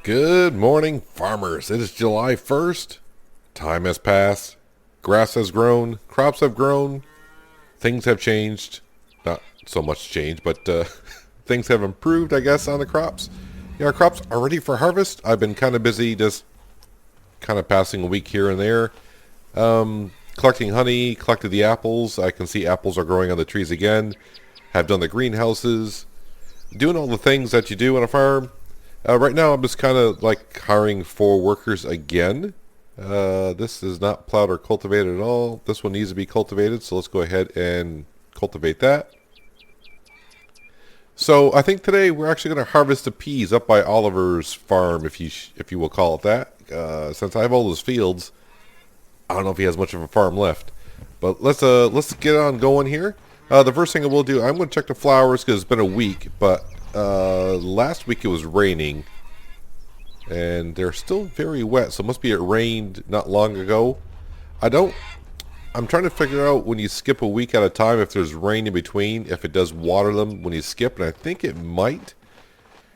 Good morning, farmers. It is July 1st. Time has passed. Grass has grown. Crops have grown. Things have changed. Not so much change, but things have improved, I guess, on the crops. Yeah, our crops are ready for harvest. I've been kind of busy just kind of passing a week here and there. Collecting honey, collected the apples. I can see apples are growing on the trees again. Have done the greenhouses. Doing all the things that you do on a farm. Right now I'm just kind of like hiring 4 workers again. This is not plowed or cultivated at all. This one needs to be cultivated, so let's go ahead and cultivate that. So I think today we're actually going to harvest the peas up by Oliver's farm, if you will call it that. Since I have all those fields, I don't know if he has much of a farm left. But let's get on going here. The first thing I will do, I'm going to check the flowers because it's been a week, but last week it was raining and they're still very wet, so it must be it rained not long ago. I'm trying to figure out when you skip a week at a time if there's rain in between, if it does water them when you skip, and I think it might,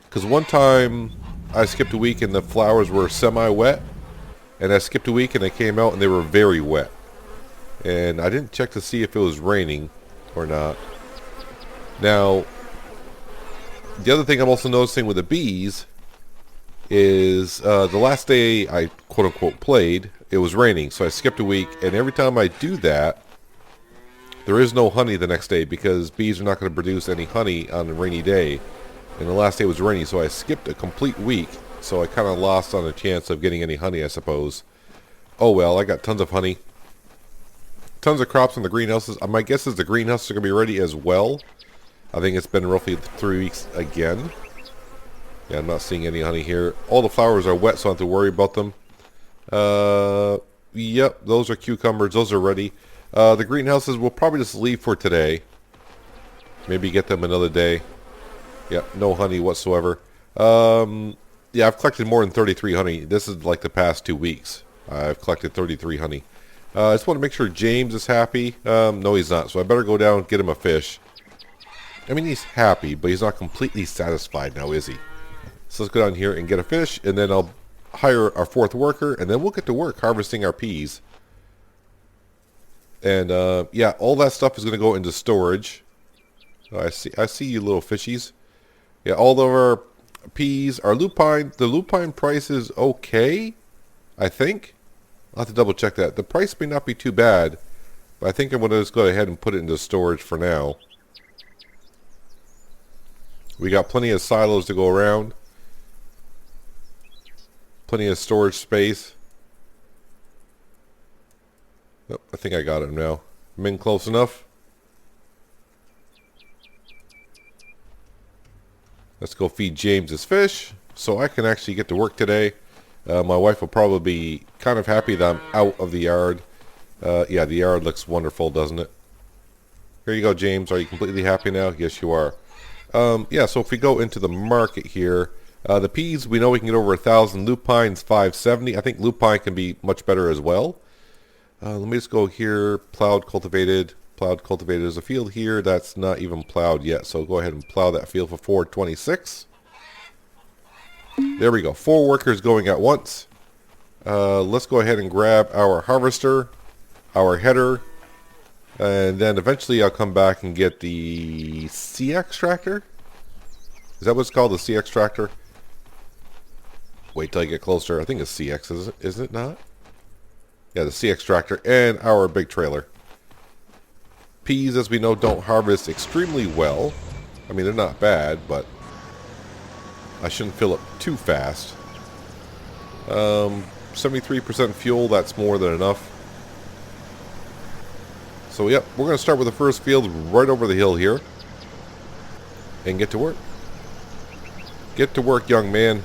because one time I skipped a week and the flowers were semi-wet, and I skipped a week and they came out and they were very wet, and I didn't check to see if it was raining or not. Now the other thing I'm also noticing with the bees is the last day I quote-unquote played, it was raining, so I skipped a week, and every time I do that, there is no honey the next day because bees are not going to produce any honey on a rainy day, and the last day was rainy, so I skipped a complete week, so I kind of lost on a chance of getting any honey, I suppose. Oh well, I got tons of honey. Tons of crops in the greenhouses. My guess is the greenhouses are going to be ready as well. I think it's been roughly 3 weeks again. Yeah, I'm not seeing any honey here. All the flowers are wet, so I don't have to worry about them. Yep, those are cucumbers. Those are ready. The greenhouses we'll probably just leave for today. Maybe get them another day. Yep, no honey whatsoever. Yeah, I've collected more than 33 honey. This is like the past 2 weeks. I've collected 33 honey. I just want to make sure James is happy. No, he's not, so I better go down and get him a fish. I mean, he's happy, but he's not completely satisfied now, is he? So let's go down here and get a fish, and then I'll hire our 4th worker, and then we'll get to work harvesting our peas. And yeah, all that stuff is going to go into storage. I see you little fishies. Yeah, all of our peas, our lupine, the lupine price is okay, I think. I'll have to double check that. The price may not be too bad, but I think I'm going to just go ahead and put it into storage for now. We got plenty of silos to go around. Plenty of storage space. Oh, I think I got him now. I'm in close enough. Let's go feed James his fish so I can actually get to work today. My wife will probably be kind of happy that I'm out of the yard. Yeah, the yard looks wonderful, doesn't it? Here you go, James. Are you completely happy now? Yes, you are. Yeah, so if we go into the market here, the peas, we know we can get over 1,000. Lupine's 570. I think lupine can be much better as well. Let me just go here. Plowed, cultivated. Plowed, cultivated. There's a field here that's not even plowed yet, so go ahead and plow that field for 426. There we go. 4 workers going at once. Let's go ahead and grab our harvester, our header, and then eventually I'll come back and get the CX tractor. Is that what it's called, the CX tractor? Wait till I get closer. I think it's CX, is it not? Yeah, the CX tractor and our big trailer. Peas, as we know, don't harvest extremely well. I mean, they're not bad, but I shouldn't fill up too fast. 73% fuel, that's more than enough. So, yep, we're going to start with the first field right over the hill here. And get to work. Get to work, young man.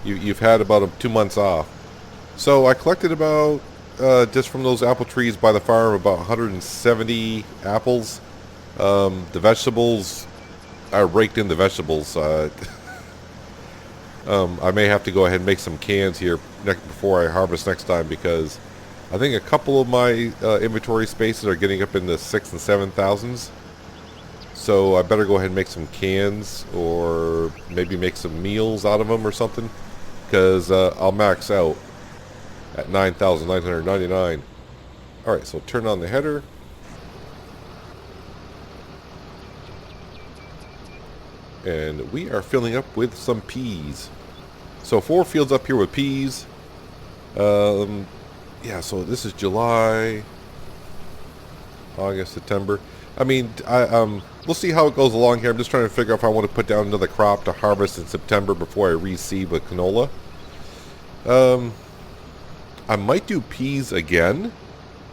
You've had about 2 months off. So, I collected about, just from those apple trees by the farm, about 170 apples. The vegetables, I raked in the vegetables. I may have to go ahead and make some cans here before I harvest next time, because I think a couple of my inventory spaces are getting up in the 6,000 and 7,000s. So I better go ahead and make some cans, or maybe make some meals out of them or something. because I'll max out at 9,999. Alright, so turn on the header. And we are filling up with some peas. So 4 fields up here with peas. Yeah, so this is July, August, September. I mean, we'll see how it goes along here. I'm just trying to figure out if I want to put down another crop to harvest in September before I reseed with canola. I might do peas again,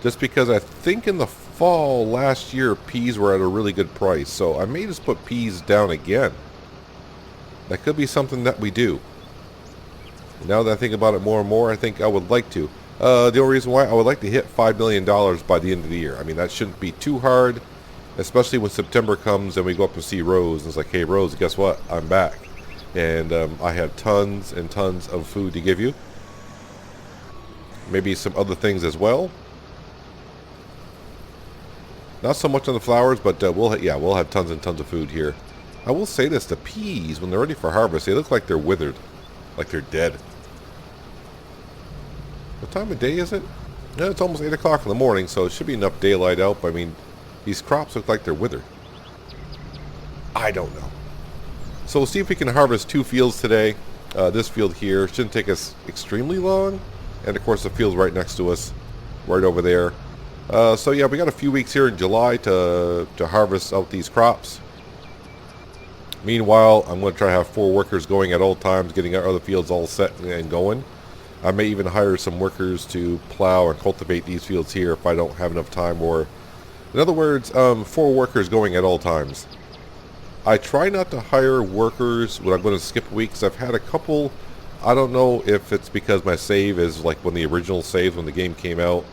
just because I think in the fall last year peas were at a really good price. So I may just put peas down again. That could be something that we do. Now that I think about it more and more, I think I would like to. The only reason why I would like to hit $5 million by the end of the year. I mean, that shouldn't be too hard, especially when September comes and we go up to see Rose. And it's like, hey, Rose, guess what? I'm back. And I have tons and tons of food to give you. Maybe some other things as well. Not so much on the flowers, but we'll have tons and tons of food here. I will say this, the peas, when they're ready for harvest, they look like they're withered. Like they're dead. What time of day is it? Yeah, it's almost 8 o'clock in the morning, so it should be enough daylight out. But I mean, these crops look like they're withered. I don't know. So we'll see if we can harvest 2 fields today. This field here shouldn't take us extremely long. And of course the field's right next to us, right over there. So yeah, we got a few weeks here in July to harvest out these crops. Meanwhile, I'm going to try to have 4 workers going at all times, getting our other fields all set and going. I may even hire some workers to plow and cultivate these fields here if I don't have enough time. Or, in other words, 4 workers going at all times. I try not to hire workers when I'm going to skip a week, because I've had a couple. I don't know if it's because my save is like when the original save when the game came out.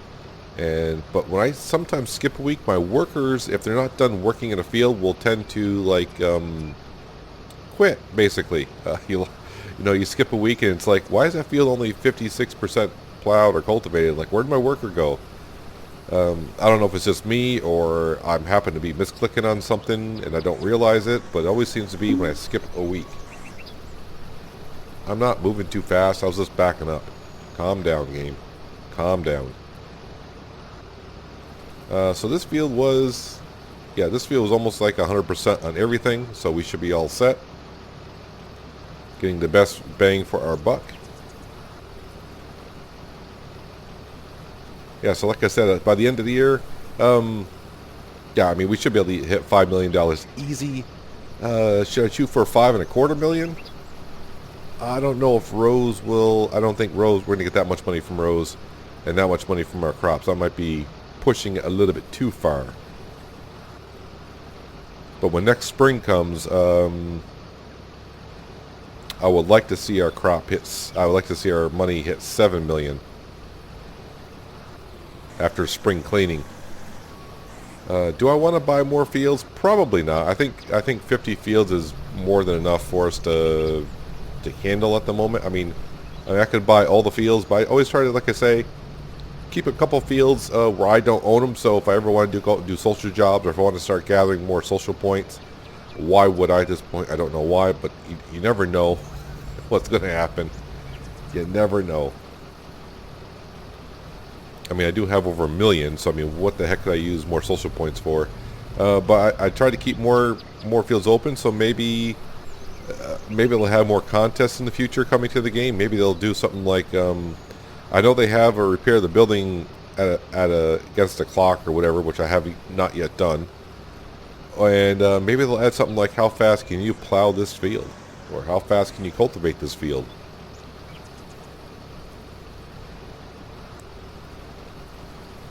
But when I sometimes skip a week, my workers, if they're not done working in a field, will tend to like quit, basically. You skip a week and it's like, why is that field only 56% plowed or cultivated? Like, where'd my worker go? I don't know if it's just me or I'm happen to be misclicking on something and I don't realize it, but it always seems to be when I skip a week. I'm not moving too fast. I was just backing up. Calm down, game. Calm down. So this field was almost like 100% on everything, so we should be all set. Getting the best bang for our buck. Yeah, so like I said, by the end of the year, I mean, we should be able to hit $5 million easy. Should I shoot for $5.25 million? I don't know if Rose will. I don't think Rose, we're going to get that much money from Rose and that much money from our crops. I might be pushing it a little bit too far. But when next spring comes, I would like to see our crop hits. I would like to see our money hit $7 million after spring cleaning. Do I want to buy more fields? Probably not. I think 50 fields is more than enough for us to handle at the moment. I mean, I could buy all the fields, but I always try to, like I say, keep a couple fields where I don't own them. So if I ever want to go do social jobs, or if I want to start gathering more social points, why would I at this point? I don't know why, but you never know what's going to happen. You never know. I mean, I do have over 1 million, so I mean, what the heck could I use more social points for? But I try to keep more fields open, so maybe they'll have more contests in the future coming to the game. Maybe they'll do something like, I know they have a repair the building against a clock or whatever, which I have not yet done. And maybe they'll add something like, how fast can you plow this field? Or how fast can you cultivate this field?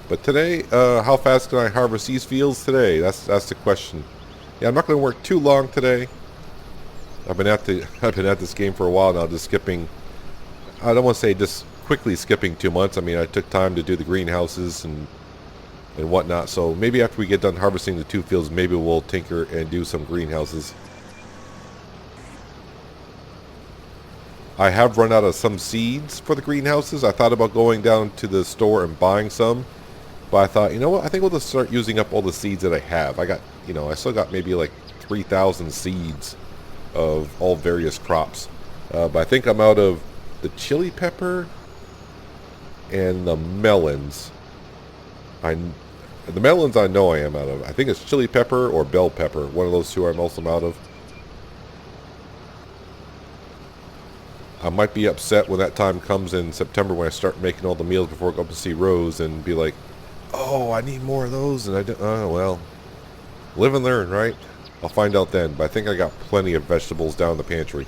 But today, how fast can I harvest these fields today? That's the question. Yeah, I'm not going to work too long today. I've been at this game for a while now, just skipping. I don't want to say just quickly skipping 2 months. I mean, I took time to do the greenhouses and whatnot. So maybe after we get done harvesting the 2 fields, maybe we'll tinker and do some greenhouses. I have run out of some seeds for the greenhouses. I thought about going down to the store and buying some. But I thought, you know what? I think we'll just start using up all the seeds that I have. I still got maybe like 3,000 seeds of all various crops. But I think I'm out of the chili pepper and the melons. The melons I know I am out of. I think it's chili pepper or bell pepper. One of those two I'm also out of. I might be upset when that time comes in September when I start making all the meals before I go up to see Rose and be like, oh, I need more of those. And I don't, oh, well, live and learn, right? I'll find out then. But I think I got plenty of vegetables down in the pantry.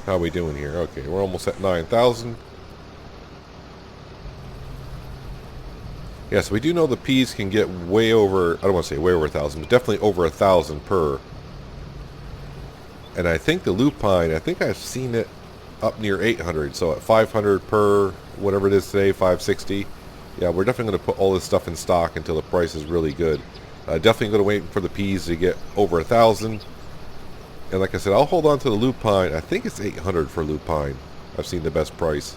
How are we doing here? Okay, we're almost at 9,000. Yes, we do know the peas can get way over, I don't want to say way over 1,000, but definitely over 1,000 per. And I think the lupine, I think I've seen it up near 800. So at 500 per, whatever it is today, 560. Yeah, we're definitely going to put all this stuff in stock until the price is really good. Definitely going to wait for the peas to get over 1,000. And like I said, I'll hold on to the lupine. I think it's 800 for lupine. I've seen the best price.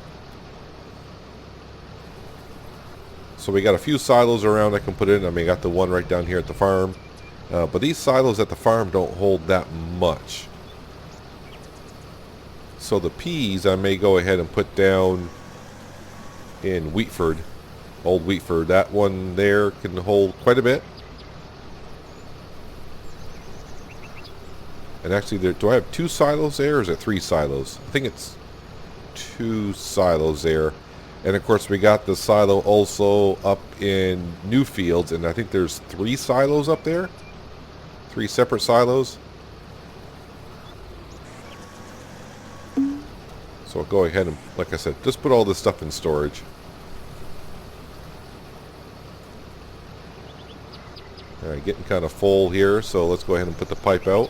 So we got a few silos around I can put in. I mean, I got the one right down here at the farm. But these silos at the farm don't hold that much. So the peas I may go ahead and put down in Wheatford, old Wheatford. That one there can hold quite a bit. And actually, do I have 2 silos there or is it 3 silos? I think it's 2 silos there. And of course we got the silo also up in Newfields, and I think there's 3 silos up there. 3 separate silos. So I'll go ahead and, like I said, just put all this stuff in storage. Alright, getting kind of full here, so let's go ahead and put the pipe out.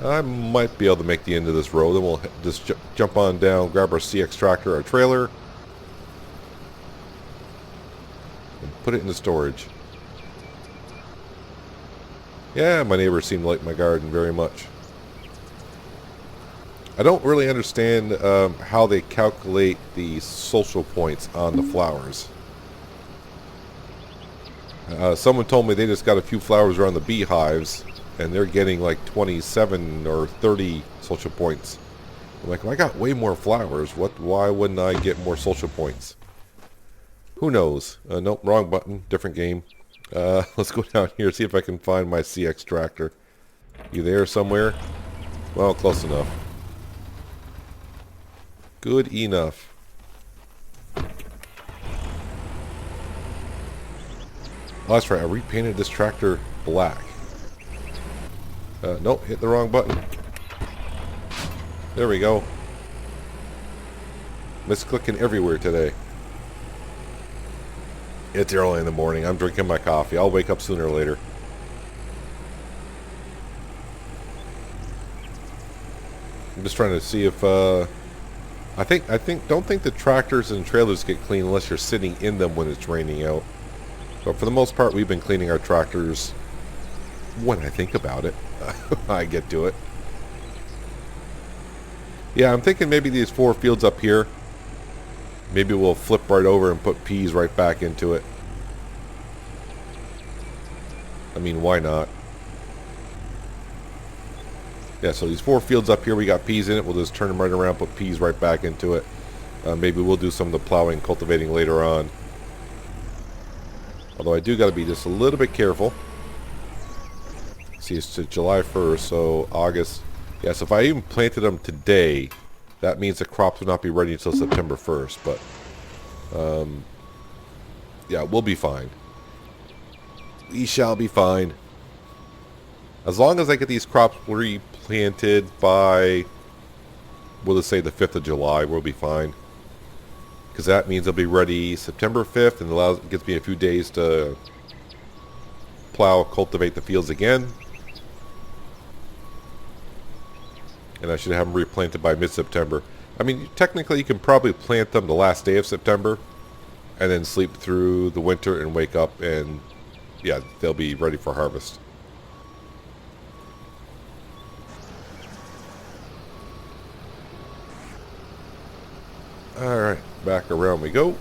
I might be able to make the end of this road, then we'll just jump on down, grab our CX tractor, our trailer, and put it into storage. Yeah, my neighbors seem to like my garden very much. I don't really understand how they calculate the social points on the flowers. Someone told me they just got a few flowers around the beehives, and they're getting like 27 or 30 social points. I'm like, well, I got way more flowers. Why wouldn't I get more social points? Who knows? Nope, wrong button. Different game. Let's go down here, see if I can find my CX tractor. You there somewhere? Well, close enough. Good enough. Oh, that's right. I repainted this tractor black. Nope, hit the wrong button. There we go. Misclicking everywhere today. It's early in the morning. I'm drinking my coffee. I'll wake up sooner or later. I'm just trying to see if don't think the tractors and trailers get clean unless you're sitting in them when it's raining out. But for the most part, we've been cleaning our tractors when I think about it. I get to it. Yeah, I'm thinking maybe these 4 fields up here, maybe we'll flip right over and put peas right back into it. I mean, why not? Yeah, so these 4 fields up here, we got peas in it. We'll just turn them right around, put peas right back into it. Maybe we'll do some of the plowing, cultivating later on. Although I do got to be just a little bit careful. See, it's to July 1st, so August. Yeah, so if I even planted them today, that means the crops will not be ready until September 1st. But, yeah, we'll be fine. We shall be fine. As long as I get these crops replanted by, we'll just say the 5th of July, we'll be fine. Because that means they'll be ready September 5th, and it gives me a few days to plow, cultivate the fields again. And I should have them replanted by mid-September. I mean, technically you can probably plant them the last day of September, and then sleep through the winter and wake up, and yeah, they'll be ready for harvest. Alright, back around we go.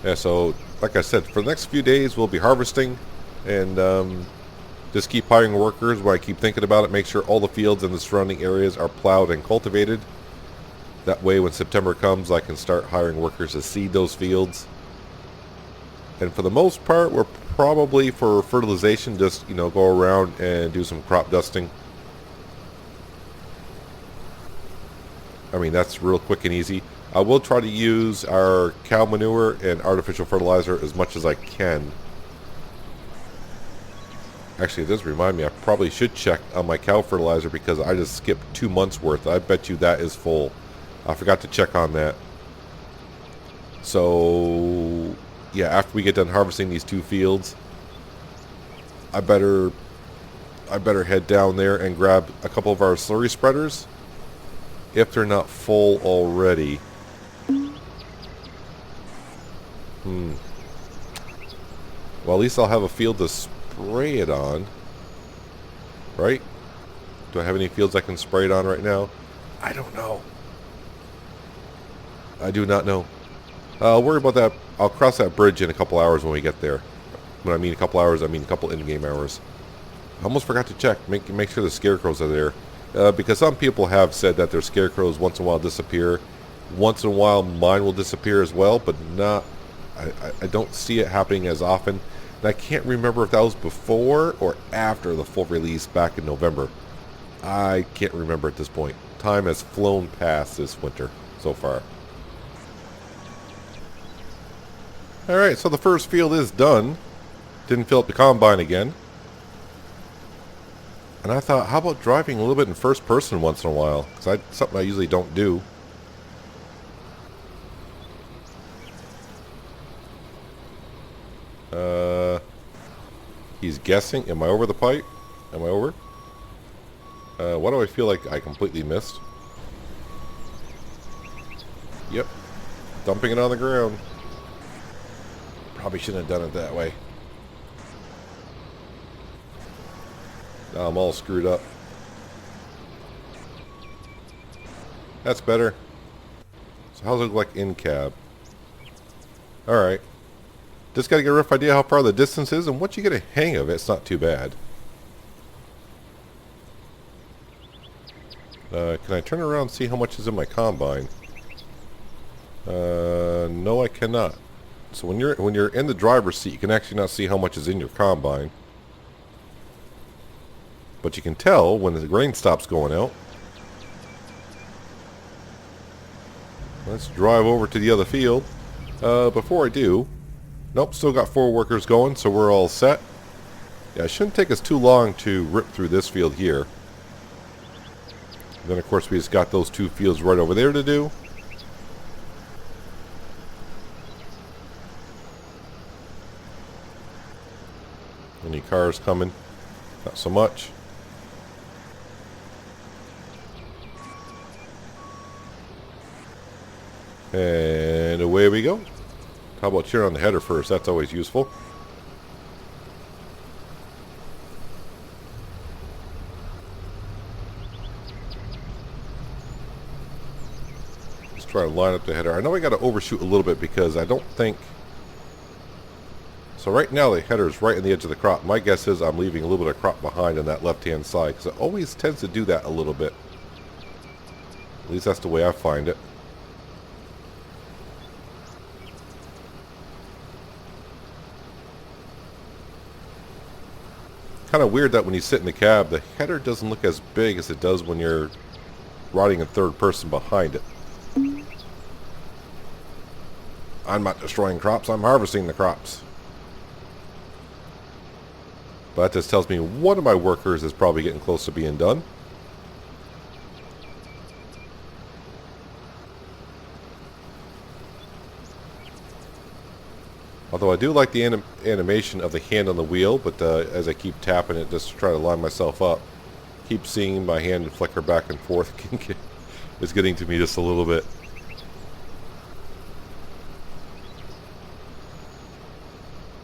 Yeah, so, like I said, for the next few days we'll be harvesting. And just keep hiring workers when I keep thinking about it. Make sure all the fields in the surrounding areas are plowed and cultivated. That way when September comes, I can start hiring workers to seed those fields. And for the most part, we're probably, for fertilization, just, go around and do some crop dusting. I mean, that's real quick and easy. I will try to use our cow manure and artificial fertilizer as much as I can. Actually, it does remind me, I probably should check on my cow fertilizer because I just skipped 2 months worth. I bet you that is full. I forgot to check on that. So, yeah, after we get done harvesting these 2 fields, I better head down there and grab a couple of our slurry spreaders if they're not full already. Well, at least I'll have a field to spray it on, right? Do I have any fields I can spray it on right now? I don't know. I do not know. I'll worry about that. I'll cross that bridge in a couple hours when we get there. When I mean a couple hours, I mean a couple in-game hours. I almost forgot to check. Make sure the scarecrows are there. Because some people have said that their scarecrows once in a while disappear. Once in a while mine will disappear as well, but not... I don't see it happening as often. And I can't remember if that was before or after the full release back in November. I can't remember at this point. Time has flown past this winter so far. Alright, so the first field is done. Didn't fill up the combine again. And I thought, how about driving a little bit in first person once in a while? Because something I usually don't do. He's guessing. Am I over the pipe? Am I over? What do I feel like I completely missed? Yep. Dumping it on the ground. Probably shouldn't have done it that way. Now I'm all screwed up. That's better. So how's it look like in cab? Alright. Just got to get a rough idea how far the distance is, and once you get a hang of it, it's not too bad. Can I turn around and see how much is in my combine? No, I cannot. So when you're in the driver's seat, you can actually not see how much is in your combine. But you can tell when the grain stops going out. Let's drive over to the other field. Before I do... Nope, still got 4 workers going, so we're all set. Yeah, it shouldn't take us too long to rip through this field here. And then, of course, we just got those 2 fields right over there to do. Any cars coming? Not so much. And away we go. How about cheering on the header first? That's always useful. Let's try to line up the header. I know I got to overshoot a little bit because I don't think... So right now the header is right in the edge of the crop. My guess is I'm leaving a little bit of crop behind on that left-hand side because it always tends to do that a little bit. At least that's the way I find it. Kind of weird that when you sit in the cab, the header doesn't look as big as it does when you're riding in third person behind it. I'm not destroying crops, I'm harvesting the crops. But that just tells me one of my workers is probably getting close to being done. Although I do like the animation of the hand on the wheel, but as I keep tapping it just to try to line myself up, keep seeing my hand flicker back and forth. It's getting to me just a little bit.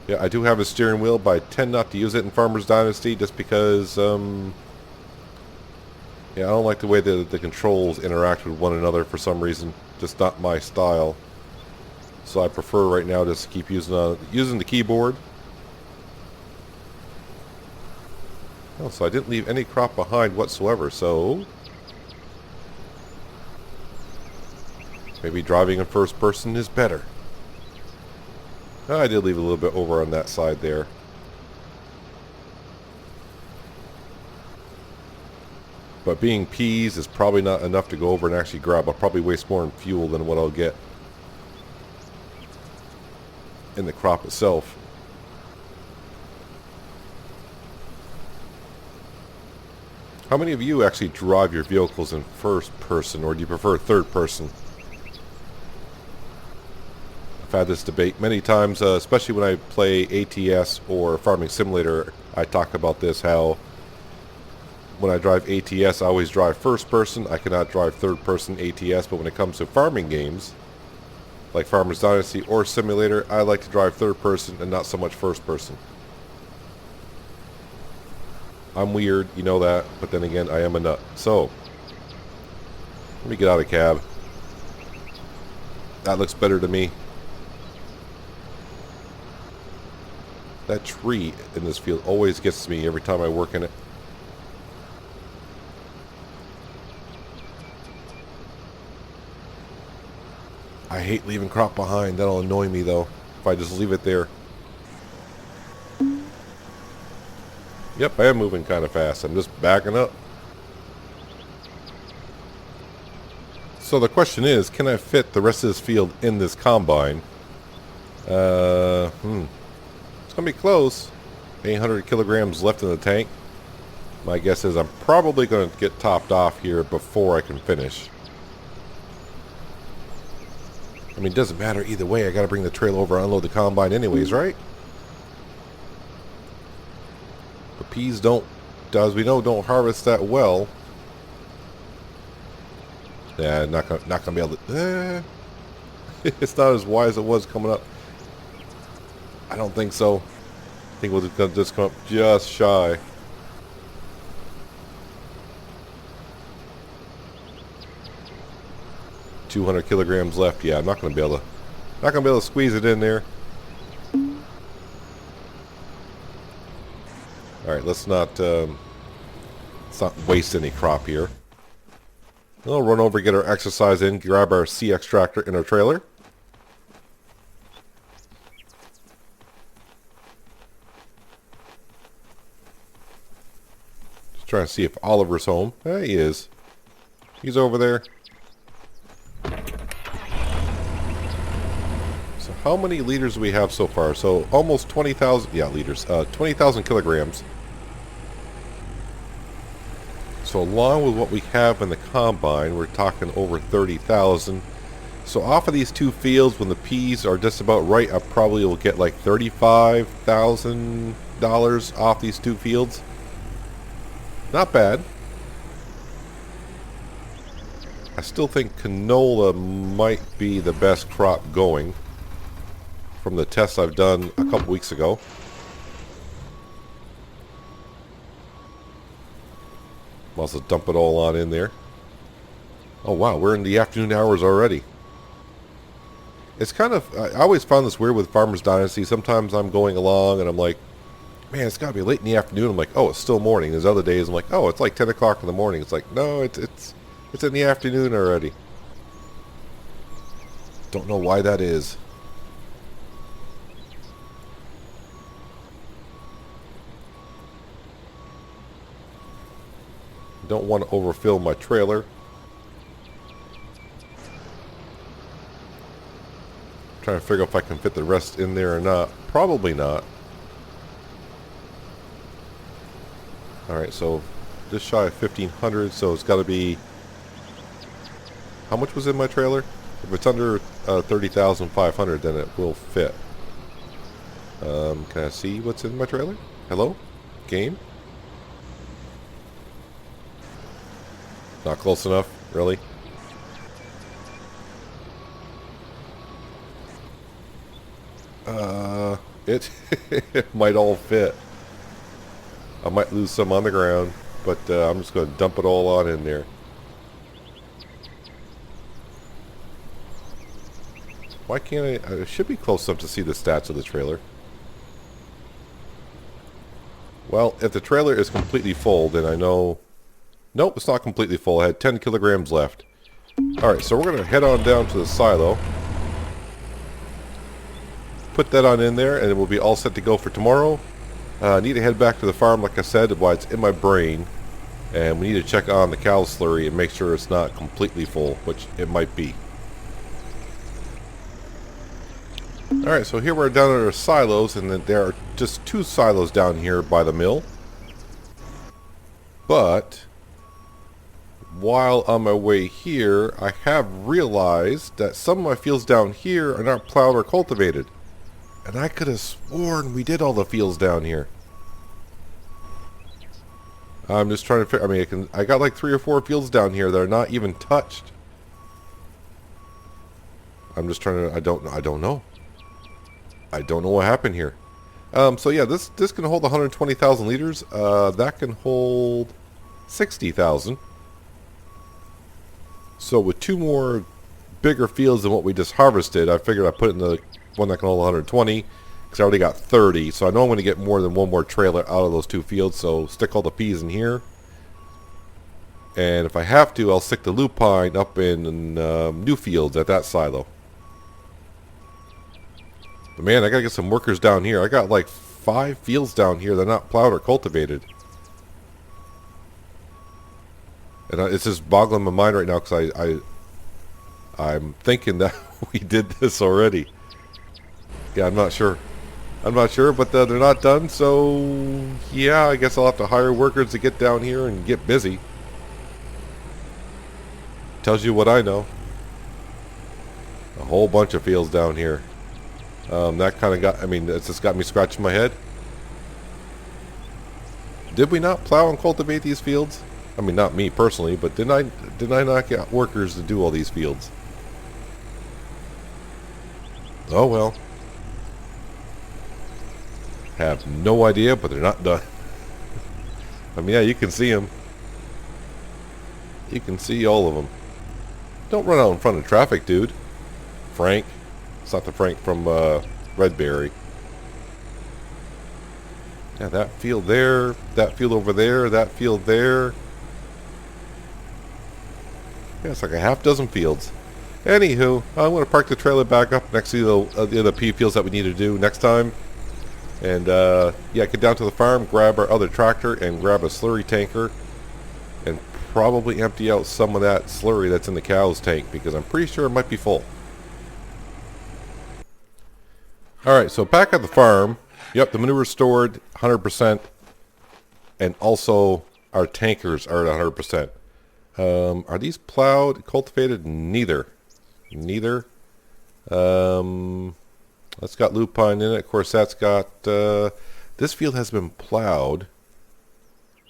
Yeah, I do have a steering wheel, but I tend not to use it in Farmer's Dynasty just because, yeah, I don't like the way the controls interact with one another for some reason. Just not my style. So I prefer right now just to keep using the keyboard. Oh, so I didn't leave any crop behind whatsoever, so maybe driving in first person is better. I did leave a little bit over on that side there. But being peas is probably not enough to go over and actually grab. I'll probably waste more in fuel than what I'll get in the crop itself. How many of you actually drive your vehicles in first person, or do you prefer third person? I've had this debate many times, especially when I play ATS or Farming Simulator. I talk about this, how when I drive ATS, I always drive first person. I cannot drive third person ATS, but when it comes to farming games, like Farmer's Dynasty or Simulator, I like to drive third person and not so much first person. I'm weird, you know that, but then again, I am a nut. So, let me get out of cab. That looks better to me. That tree in this field always gets to me every time I work in it. I hate leaving crop behind. That'll annoy me though, if I just leave it there. Yep, I am moving kind of fast. I'm just backing up. So the question is, can I fit the rest of this field in this combine? It's going to be close. 800 kilograms left in the tank. My guess is I'm probably going to get topped off here before I can finish. I mean, it doesn't matter either way. I got to bring the trailer over and unload the combine anyways, right? The peas don't, as we know, don't harvest that well. Yeah, not gonna be able to. It's not as wide as it was coming up. I don't think so. I think we'll just come up just shy. $200 kilograms left. Yeah, I'm not gonna be able to squeeze it in there. All right, let's not waste any crop here. We'll run over, get our exercise in, grab our C extractor in our trailer. Just trying to see if Oliver's home. There he is. He's over there. So how many liters do we have so far? So almost 20,000, yeah, liters. 20,000 kilograms. So along with what we have in the combine, we're talking over 30,000. So off of these two fields, when the peas are just about right, I probably will get like $35,000 off these two fields. Not bad. I still think canola might be the best crop going from the tests I've done a couple weeks ago. I'll also dump it all on in there. Oh wow, we're in the afternoon hours already. It's kind of, I always found this weird with Farmer's Dynasty. Sometimes I'm going along and I'm like, man, it's got to be late in the afternoon. I'm like, oh, it's still morning. There's other days I'm like, oh, it's like 10 o'clock in the morning. It's like, no, it's in the afternoon already. Don't know why that is. Don't want to overfill my trailer. Trying to figure out if I can fit the rest in there or not. Probably not. Alright, so just shy of 1,500, so it's got to be... How much was in my trailer? If it's under 30,500, then it will fit. Can I see what's in my trailer? Hello? Game? Not close enough? Really? It might all fit. I might lose some on the ground, but I'm just going to dump it all on in there. Why can't I should be close enough to see the stats of the trailer. Well, if the trailer is completely full, then I know... Nope, it's not completely full. I had 10 kilograms left. Alright, so we're going to head on down to the silo. Put that on in there, and it will be all set to go for tomorrow. I need to head back to the farm, like I said, while it's in my brain. And we need to check on the cow slurry and make sure it's not completely full, which it might be. Alright, so here we're down at our silos, and then there are just 2 silos down here by the mill. But while on my way here, I have realized that some of my fields down here are not plowed or cultivated. And I could have sworn we did all the fields down here. I'm just trying to figure... I mean, I got like 3 or 4 fields down here that are not even touched. I'm just trying to... I don't know. I don't know what happened here. So yeah, this can hold 120,000 liters. That can hold 60,000. So with 2 more bigger fields than what we just harvested, I figured I'd put it in the one that can hold 120, because I already got 30. So I know I'm going to get more than 1 more trailer out of those 2 fields. So stick all the peas in here. And if I have to, I'll stick the lupine up in new fields at that silo. But man, I gotta get some workers down here. I got like 5 fields down here that are not plowed or cultivated. And it's just boggling my mind right now because I'm thinking that we did this already. Yeah, I'm not sure. I'm not sure, but they're not done. So yeah, I guess I'll have to hire workers to get down here and get busy. Tells you what I know. A whole bunch of fields down here. That kind of got, I mean, it's just got me scratching my head. Did we not plow and cultivate these fields? I mean, not me personally, but did I not get workers to do all these fields? Oh well. Have no idea, but they're not done. I mean, yeah, you can see them. You can see all of them. Don't run out in front of traffic, dude. Frank. It's not the Frank from Redberry. Yeah, that field there, that field over there, that field there. Yeah, it's like a half dozen fields. Anywho, I'm going to park the trailer back up next to the other pea fields that we need to do next time. And yeah, get down to the farm, grab our other tractor, and grab a slurry tanker. And probably empty out some of that slurry that's in the cow's tank, because I'm pretty sure it might be full. Alright, so back at the farm. Yep, the manure's stored 100%. And also our tankers are at 100%. Are these plowed, cultivated? Neither. Neither. That's got lupine in it. Of course, that's got... this field has been plowed.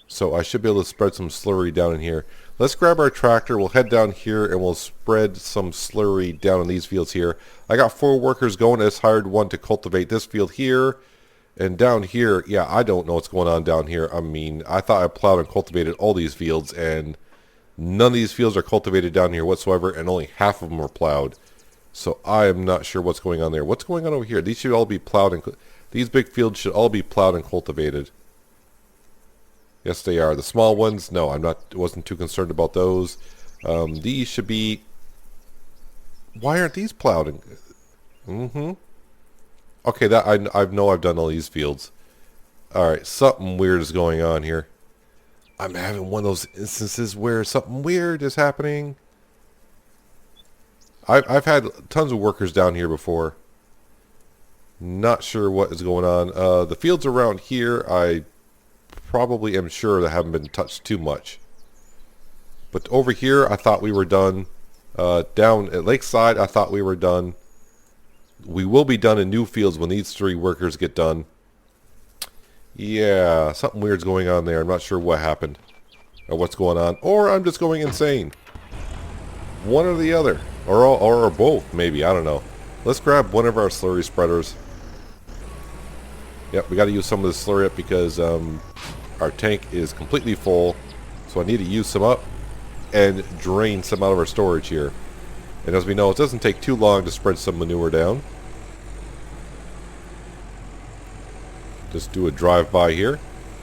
So I should be able to spread some slurry down in here. Let's grab our tractor. We'll head down here and we'll spread some slurry down in these fields here. I got 4 workers going. I just hired 1 to cultivate this field here. And down here, yeah, I don't know what's going on down here. I mean, I thought I plowed and cultivated all these fields, and none of these fields are cultivated down here whatsoever, and only half of them are plowed. So I am not sure what's going on there. What's going on over here? These should all be plowed and... These big fields should all be plowed and cultivated. Yes, they are. The small ones, no, wasn't too concerned about those. These should be... Why aren't these plowed? Okay, that I know I've done all these fields. Alright, something weird is going on here. I'm having one of those instances where something weird is happening. I've had tons of workers down here before. Not sure what is going on. The fields around here, I probably am sure that haven't been touched too much. But over here, I thought we were done. Down at Lakeside, I thought we were done. We will be done in new fields when these 3 workers get done. Yeah, something weird's going on there. I'm not sure what happened or what's going on. Or I'm just going insane. One or the other. Or both, maybe. I don't know. Let's grab one of our slurry spreaders. Yep, we got to use some of this slurry up because our tank is completely full. So I need to use some up and drain some out of our storage here. And as we know, it doesn't take too long to spread some manure down. Just do a drive-by here.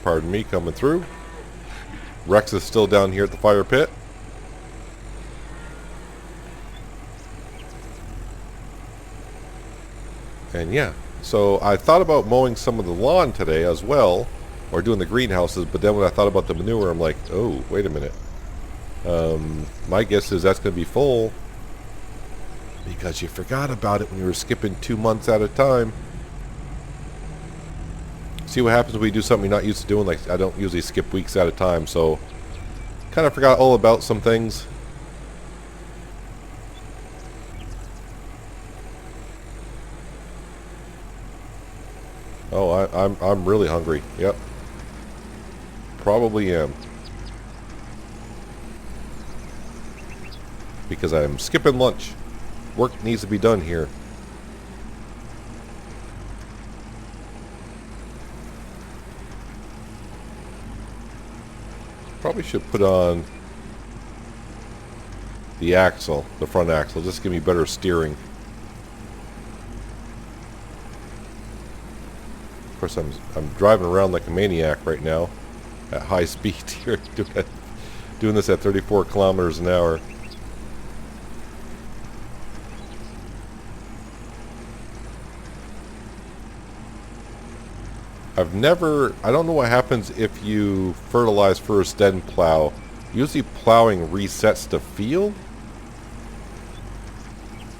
pardon me, coming through. Rex is still down here at the fire pit. And yeah, so I thought about mowing some of the lawn today as well, or doing the greenhouses, but then when I thought about the manure, I'm like, oh, wait a minute. My guess is that's going to be full because you forgot about it when you were skipping 2 months at a time. See what happens when we do something you're not used to doing. Like, I don't usually skip weeks at a time, so kind of forgot all about some things. Oh, I'm really hungry. Yep. Probably am. Because I'm skipping lunch. Work needs to be done here. Probably should put on the axle, the front axle, just to give me better steering. Of course, I'm driving around like a maniac right now at high speed here, doing this at 34 kilometers an hour. I don't know what happens if you fertilize first then plow. Usually plowing resets the field.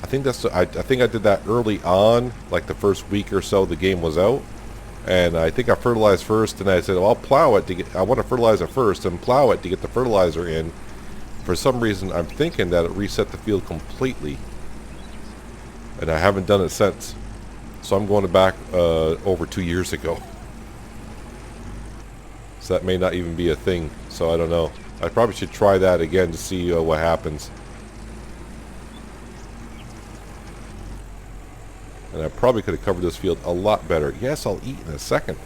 I think I think I did that early on, like the first week or so the game was out. And I think I fertilized first, and I said, well, I'll plow it I want to fertilize it first and plow it to get the fertilizer in. For some reason, I'm thinking that it reset the field completely. And I haven't done it since. So I'm going back over 2 years ago. So that may not even be a thing. So I don't know. I probably should try that again to see what happens. And I probably could have covered this field a lot better. Yes, I'll eat in a second.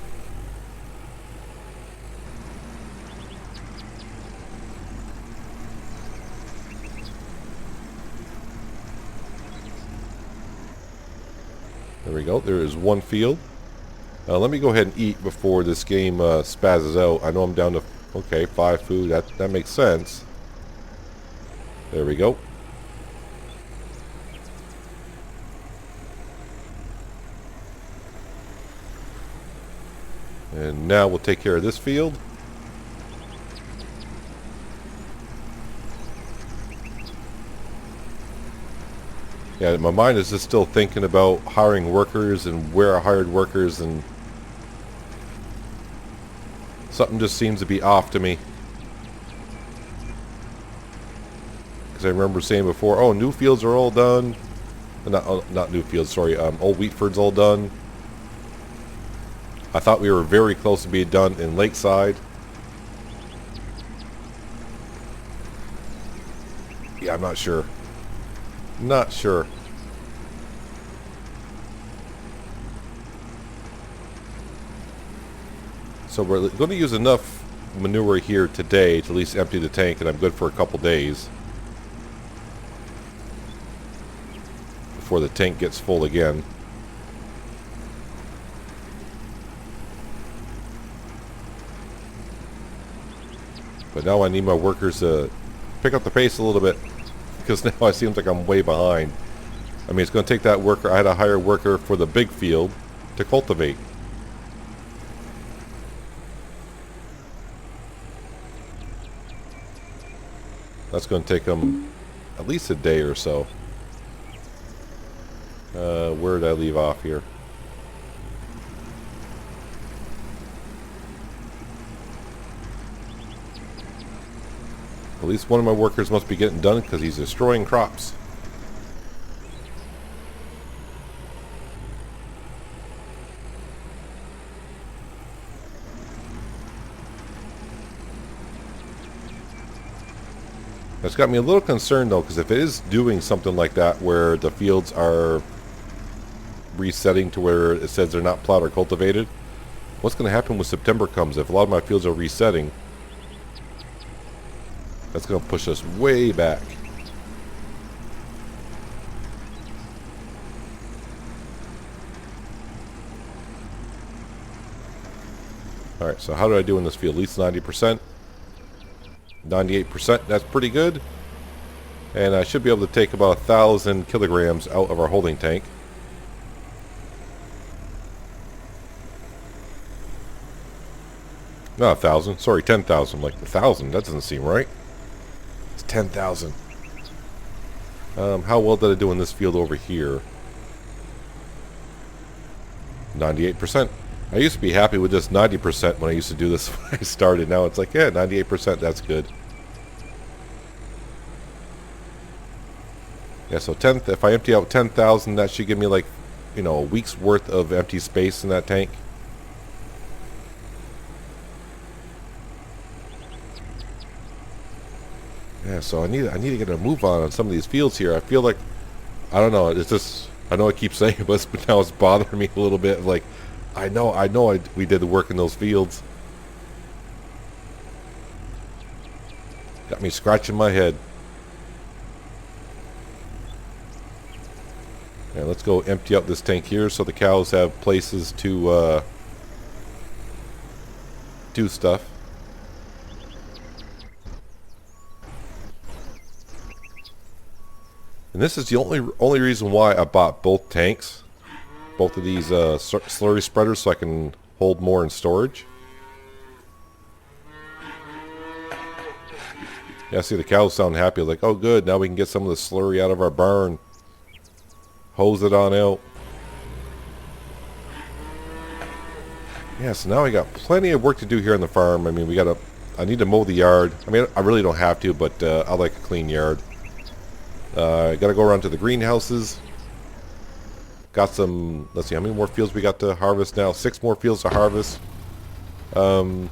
There we go. There is one field. Let me go ahead and eat before this game spazzes out. I know I'm down to, okay, 5 food. That makes sense. There we go. And now we'll take care of this field. Yeah, my mind is just still thinking about hiring workers and where I hired workers, and something just seems to be off to me. Because I remember saying before, oh, new fields are all done. Not new fields, sorry. Old Wheatford's all done. I thought we were very close to being done in Lakeside. Yeah, I'm not sure. Not sure. So we're going to use enough manure here today to at least empty the tank, and I'm good for a couple days before the tank gets full again. But now I need my workers to pick up the pace a little bit, because now it seems like I'm way behind. I mean, it's going to take that worker. I had to hire a worker for the big field to cultivate. That's going to take them at least a day or so. Where did I leave off here? At least one of my workers must be getting done because he's destroying crops. That's got me a little concerned though, because if it is doing something like that where the fields are resetting to where it says they're not plowed or cultivated, what's going to happen when September comes? If a lot of my fields are resetting, that's going to push us way back. Alright, so how do I do in this field? At least 90%. 98%, that's pretty good. And I should be able to take about 1,000 kilograms out of our holding tank. Not 1,000, sorry, 10,000. Like 1,000, that doesn't seem right. It's 10,000. How well did I do in this field over here? 98%. I used to be happy with just 90% when I used to do this when I started. Now it's like, yeah, 98%, that's good. Yeah, so if I empty out 10,000, that should give me like, you know, a week's worth of empty space in that tank. Yeah, so I need to get a move on some of these fields here. I feel like, I don't know, it's just, I know I keep saying it, but now it's bothering me a little bit. Like, I know we did the work in those fields. Got me scratching my head. Yeah, let's go empty out this tank here so the cows have places to do stuff. And this is the only reason why I bought both tanks, both of these slurry spreaders, so I can hold more in storage. Yeah, see the cows sound happy, like, oh good, now we can get some of the slurry out of our barn. Hose it on out. Yeah, so now I got plenty of work to do here on the farm. I mean, I need to mow the yard. I mean, I really don't have to, but I like a clean yard. I gotta go around to the greenhouses. Got some, let's see, how many more fields we got to harvest now? 6 more fields to harvest. And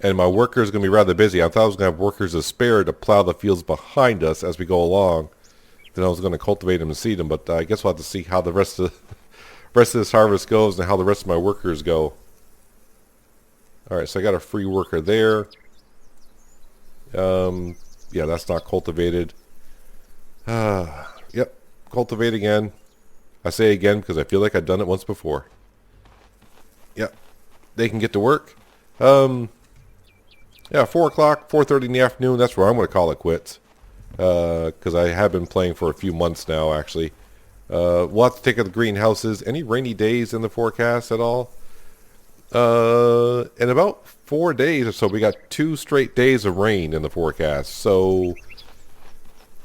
my workers are going to be rather busy. I thought I was going to have workers to spare to plow the fields behind us as we go along. Then I was going to cultivate them and seed them, but I guess we'll have to see how the rest of this harvest goes and how the rest of my workers go. Alright, so I got a free worker there. Yeah, that's not cultivated. Yep, cultivate again. I say again because I feel like I've done it once before. Yep, they can get to work. Yeah, 4 o'clock, 4:30 in the afternoon, that's where I'm going to call it quits. Because I have been playing for a few months now, actually. We'll have to take out the greenhouses. Any rainy days in the forecast at all? In about 4 days or so, we got 2 straight days of rain in the forecast. So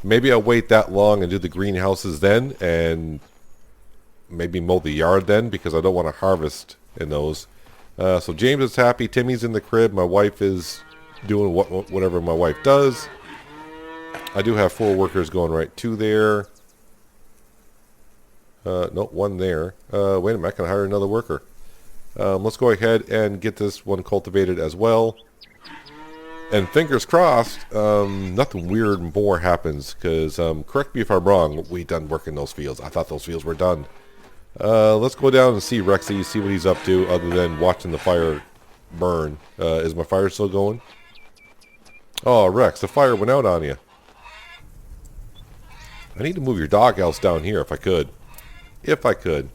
maybe I'll wait that long and do the greenhouses then, and maybe mow the yard then, because I don't want to harvest in those. So James is happy. Timmy's in the crib. My wife is doing whatever my wife does. I do have 4 workers going right to there. No, 1 there. Wait a minute, I can hire another worker. Let's go ahead and get this one cultivated as well. And fingers crossed, nothing weird more happens. Because, correct me if I'm wrong, we done working those fields. I thought those fields were done. Let's go down and see Rexy, see what he's up to, other than watching the fire burn. Is my fire still going? Oh, Rex, the fire went out on you. I need to move your doghouse down here if I could. If I could.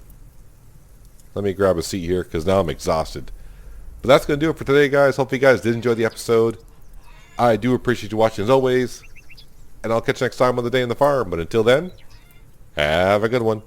Let me grab a seat here because now I'm exhausted. But that's going to do it for today, guys. Hope you guys did enjoy the episode. I do appreciate you watching as always. And I'll catch you next time on the day in the farm. But until then, have a good one.